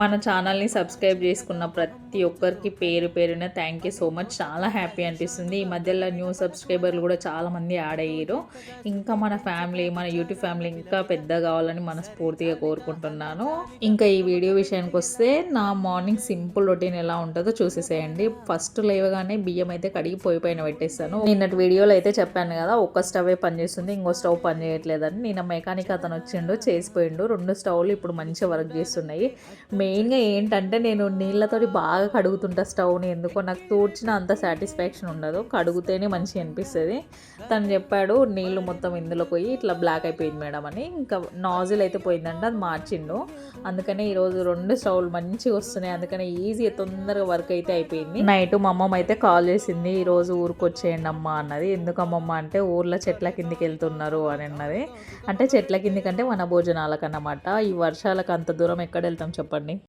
మన ఛానల్ని సబ్స్క్రైబ్ చేసుకున్న ప్రతి ఒక్కరికి పేరు పేరున థ్యాంక్ యూ సో మచ్. చాలా హ్యాపీ అనిపిస్తుంది. ఈ మధ్యలో న్యూ సబ్స్క్రైబర్లు కూడా చాలామంది యాడ్ అయ్యారు. ఇంకా మన ఫ్యామిలీ, మన యూట్యూబ్ ఫ్యామిలీ ఇంకా పెద్ద కావాలని మనస్ఫూర్తిగా కోరుకుంటున్నాను. ఇంకా ఈ వీడియో విషయానికి వస్తే నా మార్నింగ్ సింపుల్ రొటీన్ ఎలా ఉంటుందో చూసేసేయండి. ఫస్ట్ లేవగానే బియ్యం అయితే కడిగి పొయ్యి పైన పెట్టేస్తాను. నిన్నటి వీడియోలో అయితే చెప్పాను కదా, ఒక్క స్టవ్ పనిచేస్తుంది, ఇంకో స్టవ్ పని చేయట్లేదని. నిన్న మెకానిక్ అతను వచ్చిండు, చేసిపోయిండు. 2 స్టవ్లు ఇప్పుడు మంచిగా వర్క్ చేస్తున్నాయి. మెయిన్గా ఏంటంటే నేను నీళ్ళతోటి బాగా కడుగుతుంటా స్టవ్ని. ఎందుకో నాకు తూడ్చిన అంత సాటిస్ఫాక్షన్ ఉండదు, కడుగుతేనే మంచిగా అనిపిస్తుంది. తను చెప్పాడు నీళ్ళు మొత్తం ఇందులో పోయి ఇట్లా బ్లాక్ అయిపోయింది మేడం అని. ఇంకా నాజిల్ అయితే పోయిందంటే అది మార్చిండు. అందుకనే ఈరోజు 2 స్టవ్లు మంచిగా వస్తున్నాయి. అందుకనే ఈజీగా తొందరగా వర్క్ అయితే అయిపోయింది. నైట్ మా అమ్మమ్మ అయితే కాల్ చేసింది, ఈరోజు ఊరికి వచ్చేయండి అమ్మ అన్నది. ఎందుకు అమ్మమ్మ అంటే ఊర్లో చెట్ల కిందికి వెళ్తున్నారు అని అన్నది. అంటే చెట్ల కిందికంటే మన భోజనాలకు అన్నమాట. ఈ వర్షాలకు అంత దూరం ఎక్కడ వెళ్తాం చెప్పండి.